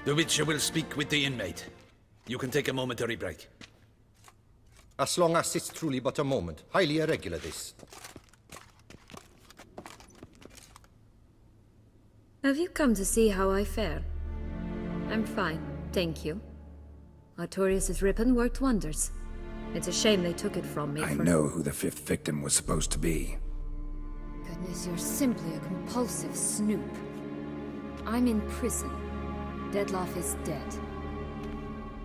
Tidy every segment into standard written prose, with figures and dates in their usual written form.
The Witcher will speak with the inmate. You can take a momentary break. As long as it's truly but a moment. Highly irregular, this. Have you come to see how I fare? I'm fine, thank you. Artorius' ribbon worked wonders. It's a shame they took it from me. I know who the fifth victim was supposed to be. Goodness, you're simply a compulsive snoop. I'm in prison. Dettlaff is dead.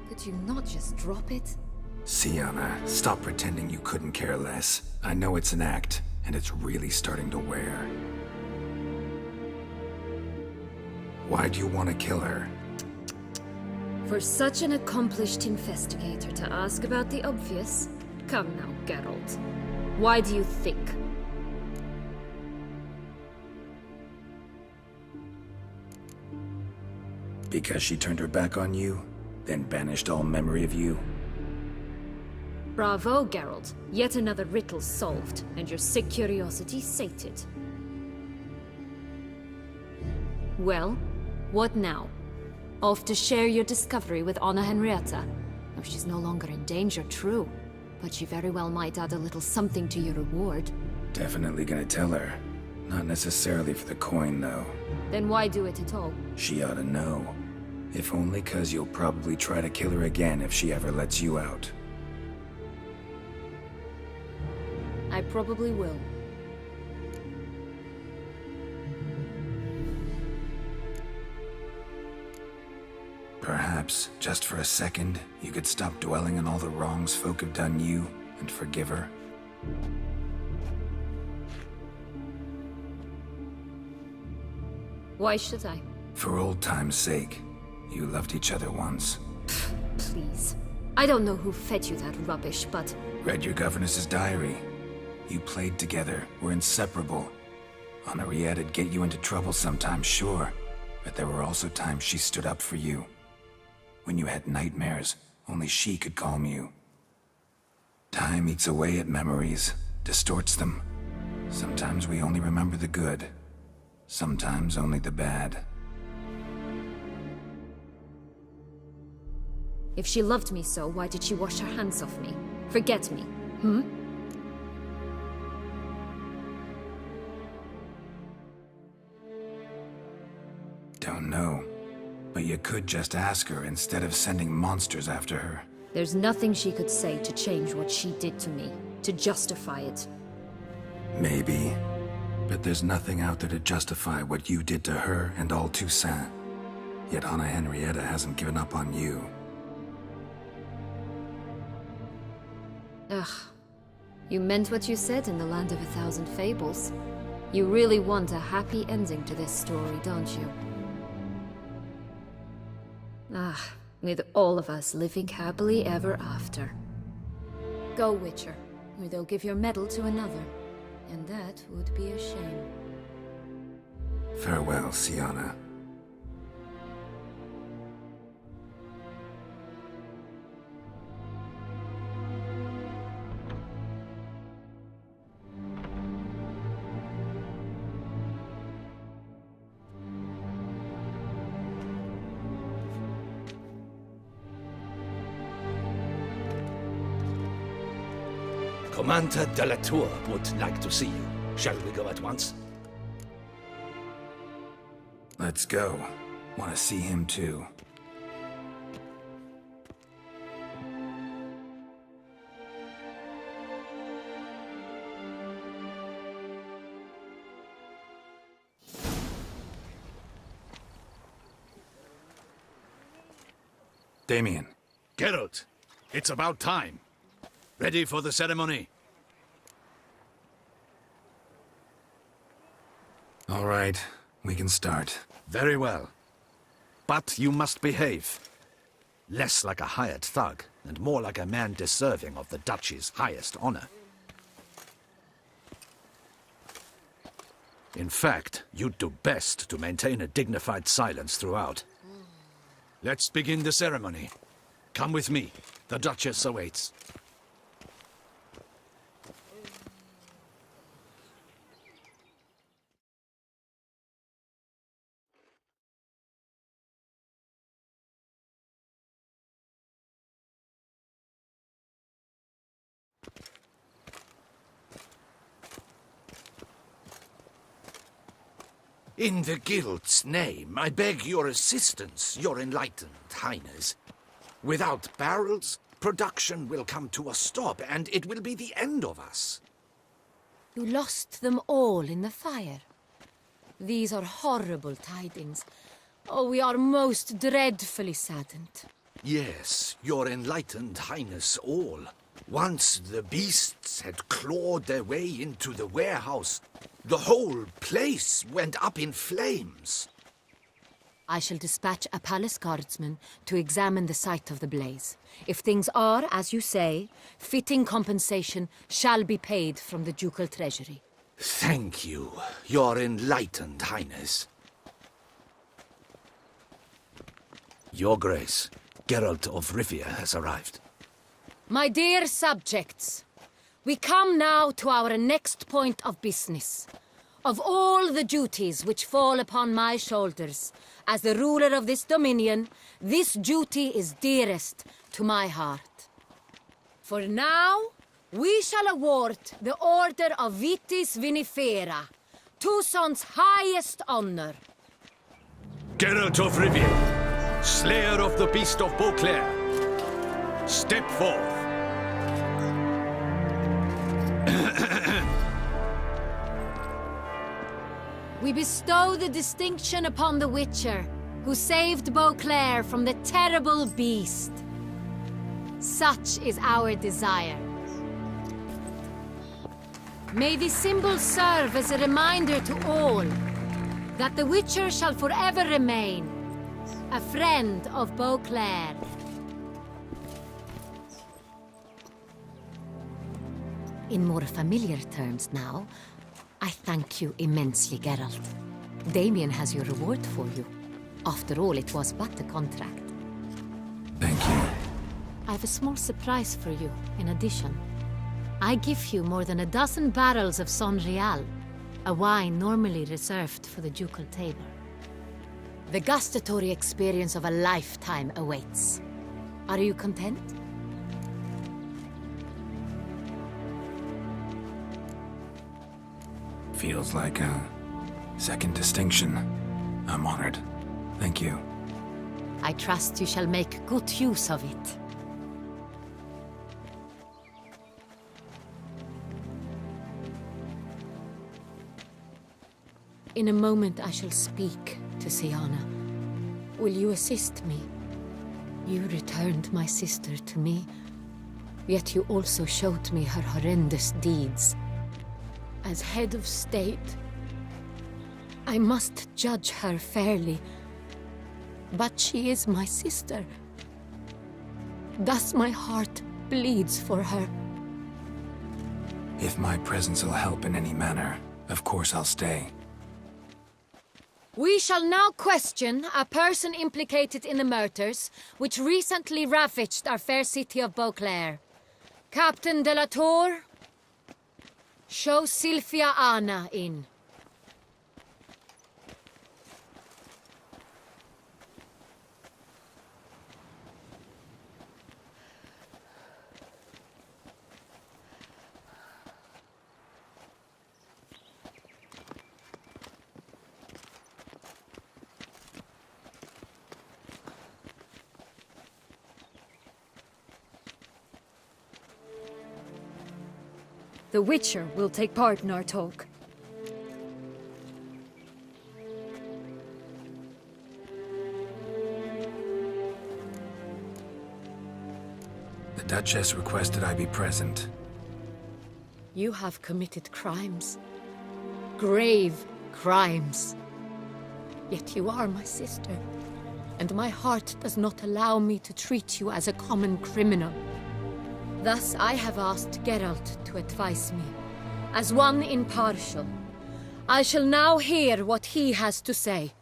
Could you not just drop it? Syanna, stop pretending you couldn't care less. I know it's an act, and it's really starting to wear. Why do you want to kill her? For such an accomplished investigator to ask about the obvious? Come now, Geralt. Why do you think? Because she turned her back on you, then banished all memory of you? Bravo, Geralt. Yet another riddle solved, and your sick curiosity sated. Well, what now? Off to share your discovery with Anna Henrietta? Oh, she's no longer in danger, true. But she very well might add a little something to your reward. Definitely gonna tell her. Not necessarily for the coin, though. Then why do it at all? She ought to know. If only 'cause you'll probably try to kill her again if she ever lets you out. I probably will. Perhaps, just for a second, you could stop dwelling on all the wrongs folk have done you, and forgive her. Why should I? For old time's sake. You loved each other once. Please. I don't know who fed you that rubbish, but... Read your governess's diary. You played together, were inseparable. Henriette'd get you into trouble sometimes, sure. But there were also times she stood up for you. When you had nightmares, only she could calm you. Time eats away at memories, distorts them. Sometimes we only remember the good. Sometimes only the bad. If she loved me so, why did she wash her hands off me? Forget me, hmm? Don't know. But you could just ask her instead of sending monsters after her. There's nothing she could say to change what she did to me, to justify it. Maybe. But there's nothing out there to justify what you did to her and all Toussaint. Yet Anna Henrietta hasn't given up on you. Ugh. You meant what you said in the Land of a Thousand Fables. You really want a happy ending to this story, don't you? Ah, with all of us living happily ever after. Go, Witcher, or they'll give your medal to another. And that would be a shame. Farewell, Syanna. Commander de la Tour would like to see you. Shall we go at once? Let's go. Want to see him too. Damien. Geralt, it's about time. Ready for the ceremony? All right, we can start. Very well. But you must behave. Less like a hired thug, and more like a man deserving of the Duchy's highest honor. In fact, you'd do best to maintain a dignified silence throughout. Let's begin the ceremony. Come with me. The Duchess awaits. In the Guild's name, I beg your assistance, your enlightened highness. Without barrels, production will come to a stop, and it will be the end of us. You lost them all in the fire. These are horrible tidings. Oh, we are most dreadfully saddened. Yes, your enlightened highness all. Once the beasts had clawed their way into the warehouse, the whole place went up in flames. I shall dispatch a palace guardsman to examine the site of the blaze. If things are, as you say, fitting compensation shall be paid from the ducal treasury. Thank you, your enlightened highness. Your Grace, Geralt of Rivia has arrived. My dear subjects, we come now to our next point of business. Of all the duties which fall upon my shoulders, as the ruler of this dominion, this duty is dearest to my heart. For now, we shall award the Order of Vitis Vinifera, Tucson's highest honor. Geralt of Rivia, Slayer of the Beast of Beauclair, step forth. We bestow the distinction upon the Witcher, who saved Beauclair from the terrible beast. Such is our desire. May this symbol serve as a reminder to all that the Witcher shall forever remain a friend of Beauclair. In more familiar terms now, I thank you immensely, Geralt. Damien has your reward for you. After all, it was but a contract. Thank you. I have a small surprise for you, in addition. I give you more than a dozen barrels of Son Real, a wine normally reserved for the ducal table. The gustatory experience of a lifetime awaits. Are you content? Feels like a second distinction. I'm honored. Thank you. I trust you shall make good use of it. In a moment I shall speak to Syanna. Will you assist me? You returned my sister to me, yet you also showed me her horrendous deeds. As head of state, I must judge her fairly. But she is my sister. Thus my heart bleeds for her. If my presence will help in any manner, of course I'll stay. We shall now question a person implicated in the murders which recently ravaged our fair city of Beauclair. Captain de la Tour, show Sylvia Anna in. The Witcher will take part in our talk. The Duchess requested I be present. You have committed crimes. Grave crimes. Yet you are my sister, and my heart does not allow me to treat you as a common criminal. Thus I have asked Geralt to advise me, as one impartial. I shall now hear what he has to say.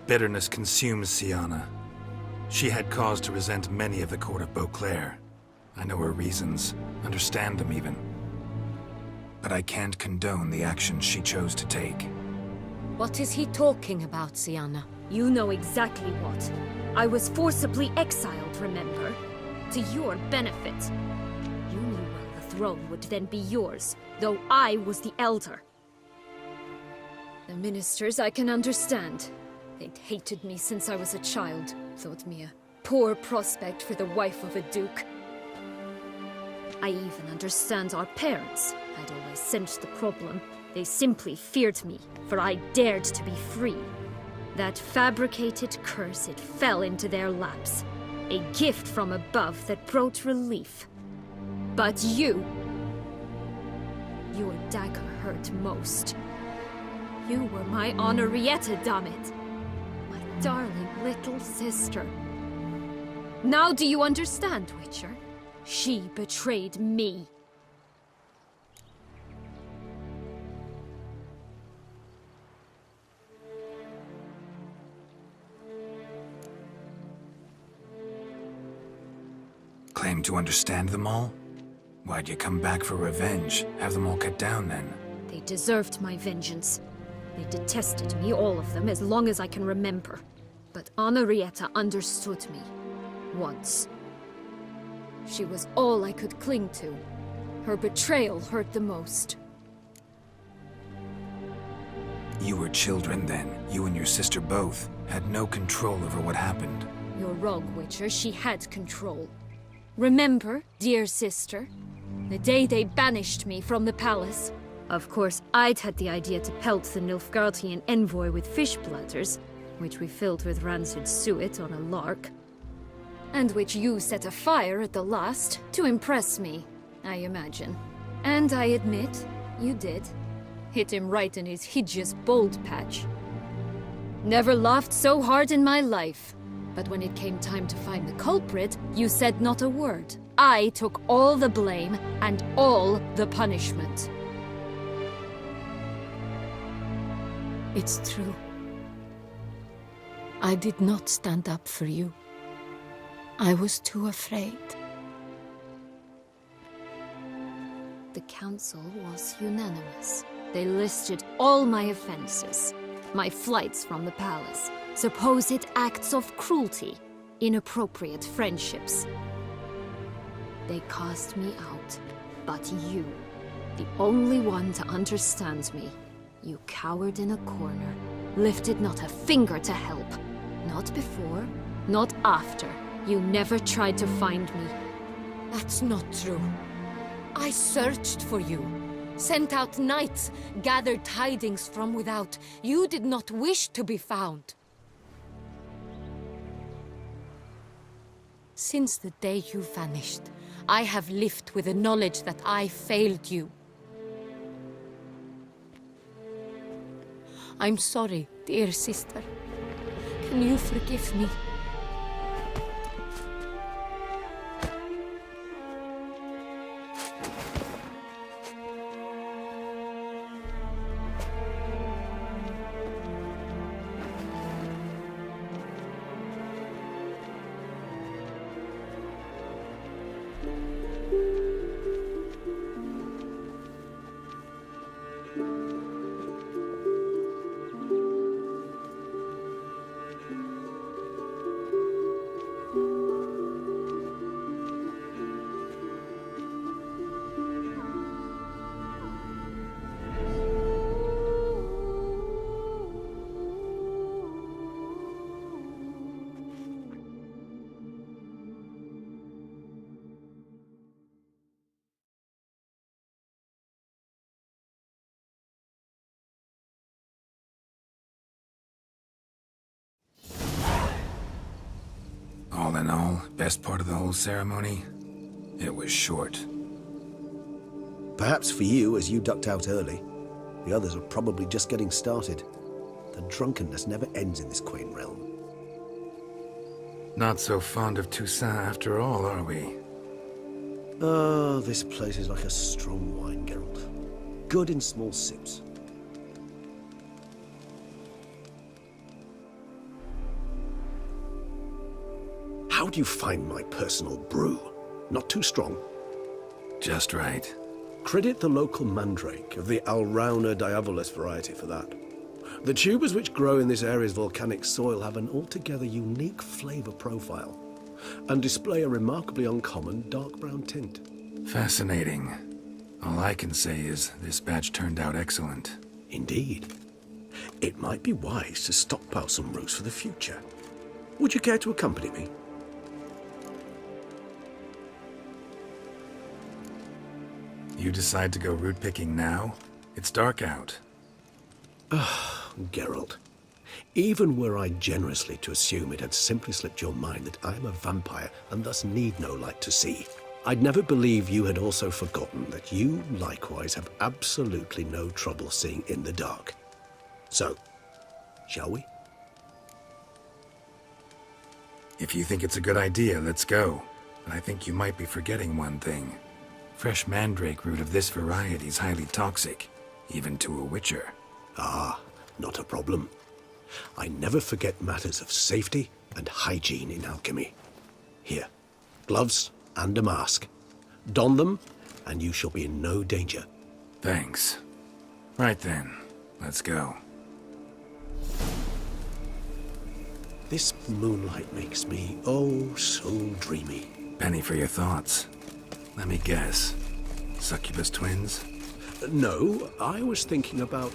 Bitterness consumes Syanna. She had cause to resent many of the court of Beauclair. I know her reasons, understand them even. But I can't condone the actions she chose to take. What is he talking about, Sienna? You know exactly what. I was forcibly exiled, remember? To your benefit. You knew well the throne would then be yours, though I was the elder. The ministers I can understand. They'd hated me since I was a child, thought me a poor prospect for the wife of a duke. I even understand our parents. I'd always sensed the problem. They simply feared me, for I dared to be free. That fabricated curse, it fell into their laps. A gift from above that brought relief. But you... your dagger hurt most. You were my Henrietta, damn it! My darling little sister. Now do you understand, Witcher? She betrayed me. Claim to understand them all? Why'd you come back for revenge? Have them all cut down then? They deserved my vengeance. They detested me, all of them, as long as I can remember. But Henrietta understood me. Once. She was all I could cling to. Her betrayal hurt the most. You were children then. You and your sister both had no control over what happened. You're wrong, Witcher. She had control. Remember, dear sister? The day they banished me from the palace. Of course, I'd had the idea to pelt the Nilfgaardian envoy with fish platters, which we filled with rancid suet on a lark. And which you set afire at the last, to impress me, I imagine. And I admit, you did. Hit him right in his hideous bald patch. Never laughed so hard in my life. But when it came time to find the culprit, you said not a word. I took all the blame and all the punishment. It's true. I did not stand up for you. I was too afraid. The council was unanimous. They listed all my offenses. My flights from the palace, supposed acts of cruelty, inappropriate friendships. They cast me out, but you, the only one to understand me, you cowered in a corner, lifted not a finger to help. Not before, not after. You never tried to find me. That's not true. I searched for you, sent out knights, gathered tidings from without. You did not wish to be found. Since the day you vanished, I have lived with the knowledge that I failed you. I'm sorry, dear sister. Can you forgive me? All in all, best part of the whole ceremony? It was short. Perhaps for you, as you ducked out early. The others are probably just getting started. The drunkenness never ends in this quaint realm. Not so fond of Toussaint after all, are we? Oh, this place is like a strong wine, Geralt. Good in small sips. How do you find my personal brew? Not too strong? Just right. Credit the local mandrake of the Alrauna Diabolus variety for that. The tubers which grow in this area's volcanic soil have an altogether unique flavour profile and display a remarkably uncommon dark brown tint. Fascinating. All I can say is this batch turned out excellent. Indeed. It might be wise to stockpile some roots for the future. Would you care to accompany me? You decide to go root picking now? It's dark out. Geralt, even were I generously to assume it had simply slipped your mind that I am a vampire and thus need no light to see, I'd never believe you had also forgotten that you likewise have absolutely no trouble seeing in the dark. So, shall we? If you think it's a good idea, let's go. But I think you might be forgetting one thing. Fresh mandrake root of this variety is highly toxic, even to a witcher. Ah, not a problem. I never forget matters of safety and hygiene in alchemy. Here, gloves and a mask. Don them, and you shall be in no danger. Thanks. Right then, let's go. This moonlight makes me, oh, so dreamy. Penny for your thoughts. Let me guess. Succubus twins? No, I was thinking about...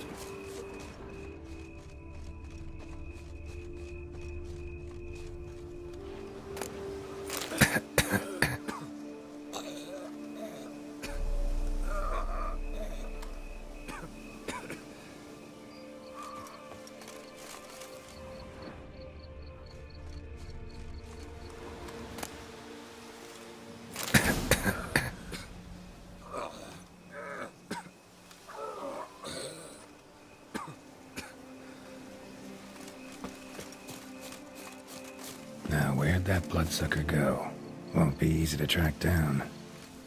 Now, where'd that bloodsucker go? Won't be easy to track down.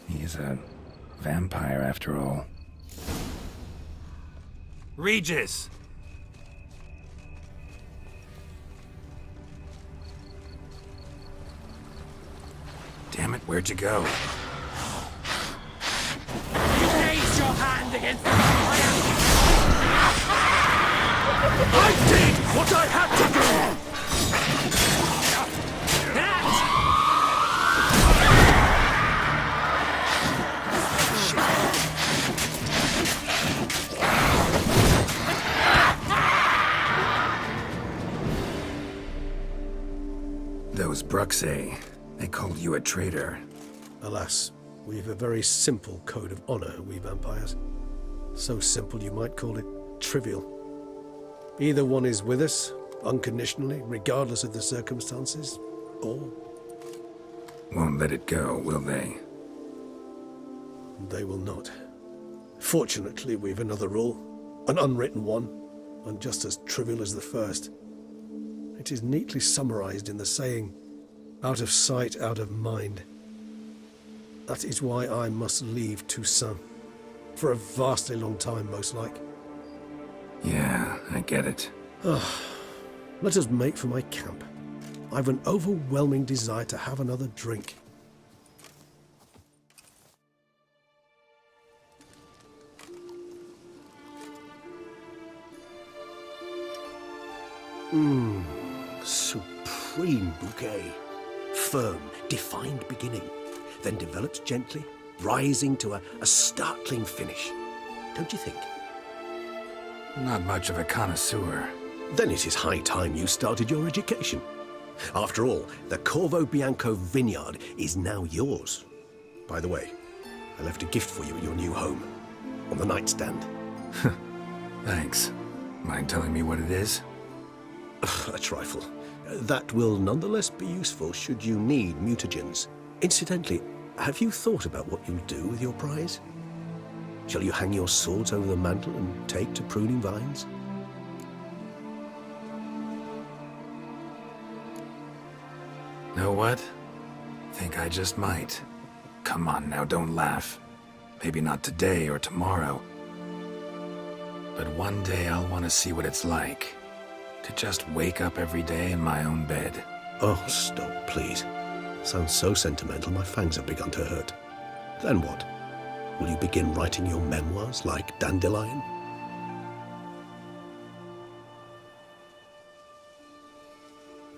He's a vampire after all. Regis! Damn it, where'd you go? Raise your hand against the fire! I did what I had to do! Those Bruxae, they called you a traitor. Alas, we've a very simple code of honor, we vampires. So simple you might call it trivial. Either one is with us, unconditionally, regardless of the circumstances, or... Won't let it go, will they? they will not. Fortunately, we've another rule, an unwritten one, and just as trivial as the first. It is neatly summarized in the saying, out of sight, out of mind. That is why I must leave Toussaint. For a vastly long time, most like. Yeah, I get it. Let us make for my camp. I've an overwhelming desire to have another drink. Supreme bouquet. Firm, defined beginning, then develops gently, rising to a startling finish. Don't you think? Not much of a connoisseur. Then it is high time you started your education. After all, the Corvo Bianco vineyard is now yours. By the way, I left a gift for you at your new home, on the nightstand. Thanks. Mind telling me what it is? A trifle. That will nonetheless be useful should you need mutagens. Incidentally, have you thought about what you'll do with your prize? Shall you hang your swords over the mantle and take to pruning vines? Know what? Think I just might. Come on now, don't laugh. Maybe not today or tomorrow. But one day I'll want to see what it's like. To just wake up every day in my own bed. Oh, stop, please. Sounds so sentimental, my fangs have begun to hurt. Then what? Will you begin writing your memoirs like Dandelion?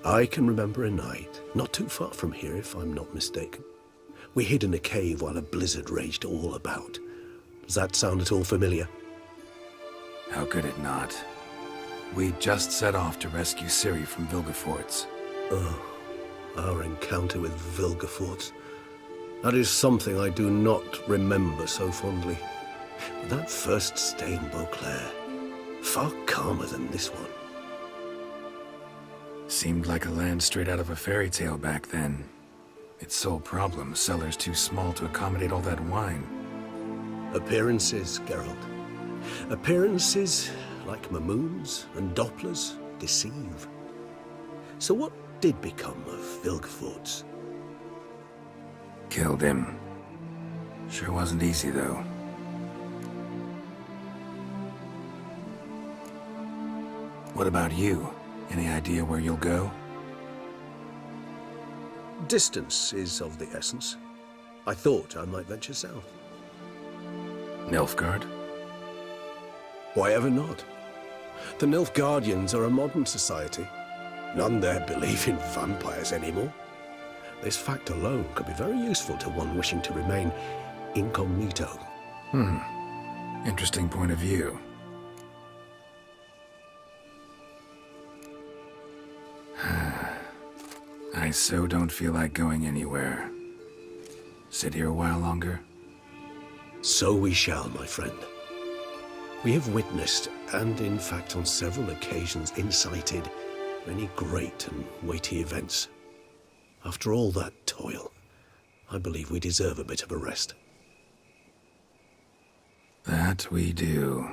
I can remember a night, not too far from here if I'm not mistaken. We hid in a cave while a blizzard raged all about. Does that sound at all familiar? How could it not? We just set off to rescue Ciri from Vilgefortz. Oh, our encounter with Vilgefortz. That is something I do not remember so fondly. But that first stay in Beauclair, far calmer than this one. Seemed like a land straight out of a fairy tale back then. Its sole problem, cellars too small to accommodate all that wine. Appearances, Geralt. Appearances, like Mamoons and Dopplers, deceive. So what did become of Vilgefortz? Killed him. Sure wasn't easy, though. What about you? Any idea where you'll go? Distance is of the essence. I thought I might venture south. Nilfgaard? Why ever not? The Nilfgaardians are a modern society. None there believe in vampires anymore. This fact alone could be very useful to one wishing to remain incognito. Interesting point of view. I so don't feel like going anywhere. Sit here a while longer? So we shall, my friend. We have witnessed, and in fact on several occasions incited, many great and weighty events. After all that toil, I believe we deserve a bit of a rest. That we do.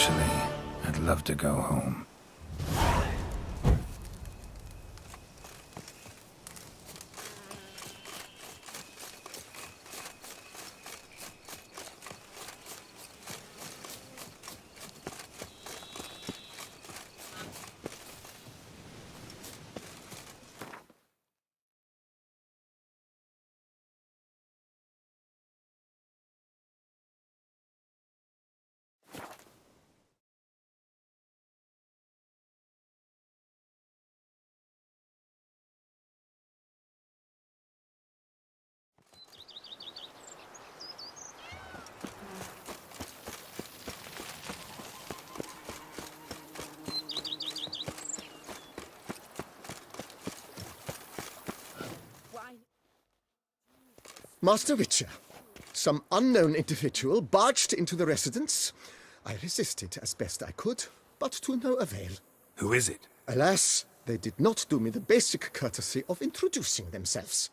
Actually, I'd love to go home. Master Witcher, some unknown individual barged into the residence. I resisted as best I could, but to no avail. Who is it? Alas, they did not do me the basic courtesy of introducing themselves.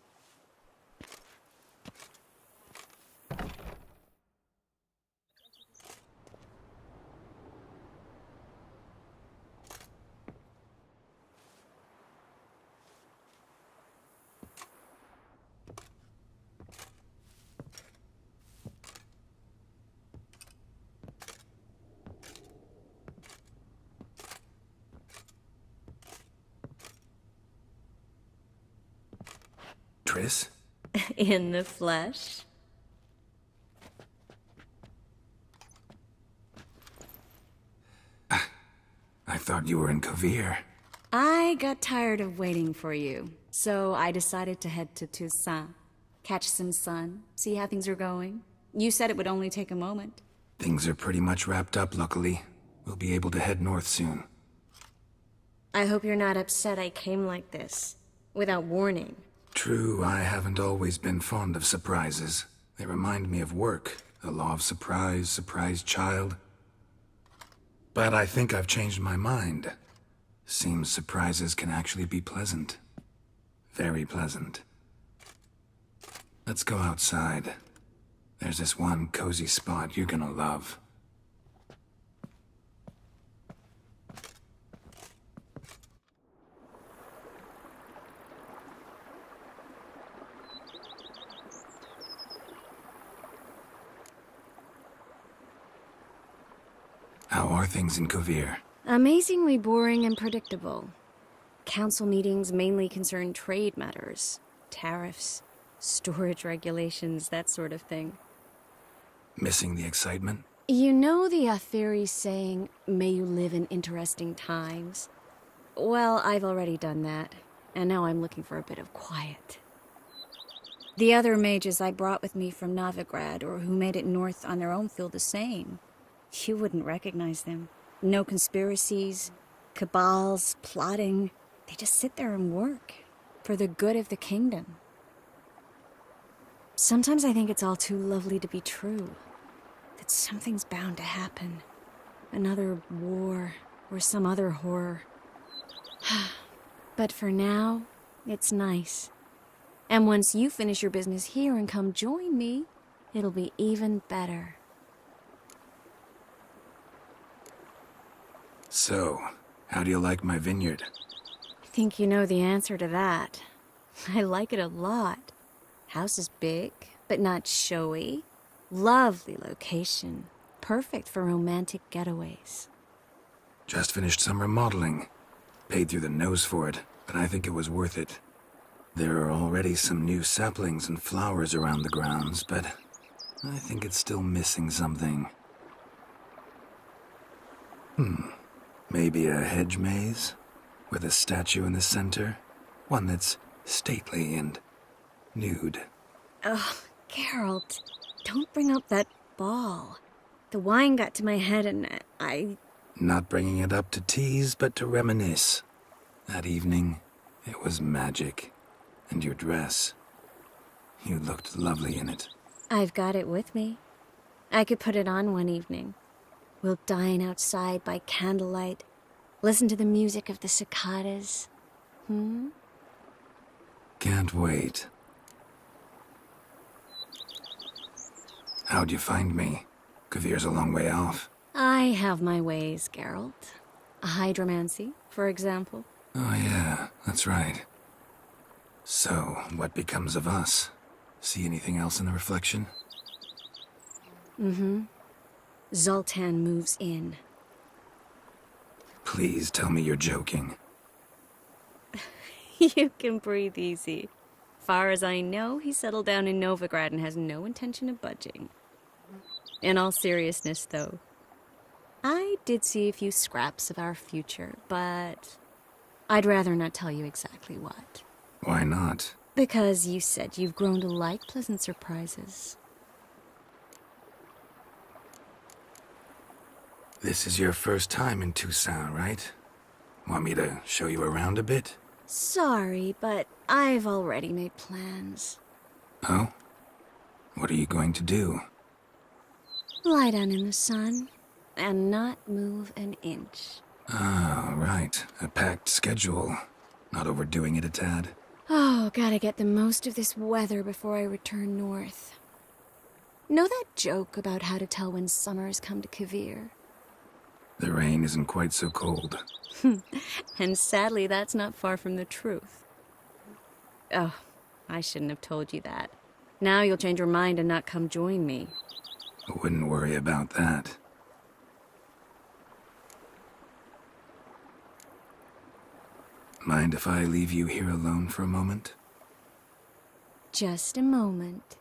Triss? In the flesh? I thought you were in Kovir. I got tired of waiting for you, so I decided to head to Toussaint. Catch some sun, see how things are going. You said it would only take a moment. Things are pretty much wrapped up, luckily. We'll be able to head north soon. I hope you're not upset I came like this, without warning. True, I haven't always been fond of surprises. They remind me of work. The law of surprise, surprise child. But I think I've changed my mind. Seems surprises can actually be pleasant. Very pleasant. Let's go outside. There's this one cozy spot you're gonna love. How are things in Kovir? Amazingly boring and predictable. Council meetings mainly concern trade matters, tariffs, storage regulations, that sort of thing. Missing the excitement? You know the Aetheri saying, may you live in interesting times? Well, I've already done that, and now I'm looking for a bit of quiet. The other mages I brought with me from Novigrad, or who made it north on their own, feel the same. You wouldn't recognize them. No conspiracies, cabals, plotting. They just sit there and work, for the good of the kingdom. Sometimes I think it's all too lovely to be true. That something's bound to happen. Another war, or some other horror. But for now, it's nice. And once you finish your business here and come join me, it'll be even better. So, how do you like my vineyard? I think you know the answer to that. I like it a lot. House is big, but not showy. Lovely location. Perfect for romantic getaways. Just finished some remodeling. Paid through the nose for it, but I think it was worth it. There are already some new saplings and flowers around the grounds, but I think it's still missing something. Maybe a hedge maze? With a statue in the center? One that's stately and nude. Ugh, Geralt, don't bring up that ball. The wine got to my head and I... Not bringing it up to tease, but to reminisce. That evening, it was magic. And your dress. You looked lovely in it. I've got it with me. I could put it on one evening. We'll dine outside by candlelight, listen to the music of the cicadas. Can't wait. How'd you find me? Kovir's a long way off. I have my ways, Geralt. Hydromancy, for example. Oh yeah, that's right. So, what becomes of us? See anything else in the reflection? Zoltan moves in. Please tell me you're joking. You can breathe easy. Far as I know, he settled down in Novigrad and has no intention of budging. In all seriousness, though, I did see a few scraps of our future, but I'd rather not tell you exactly what. Why not? Because you said you've grown to like pleasant surprises. This is your first time in Toussaint, right? Want me to show you around a bit? Sorry, but I've already made plans. Oh? What are you going to do? Lie down in the sun and not move an inch. Ah, right. A packed schedule. Not overdoing it a tad. Oh, gotta get the most of this weather before I return north. Know that joke about how to tell when summer's come to Kavir? The rain isn't quite so cold. And sadly, that's not far from the truth. Oh, I shouldn't have told you that. Now you'll change your mind and not come join me. I wouldn't worry about that. Mind if I leave you here alone for a moment? Just a moment.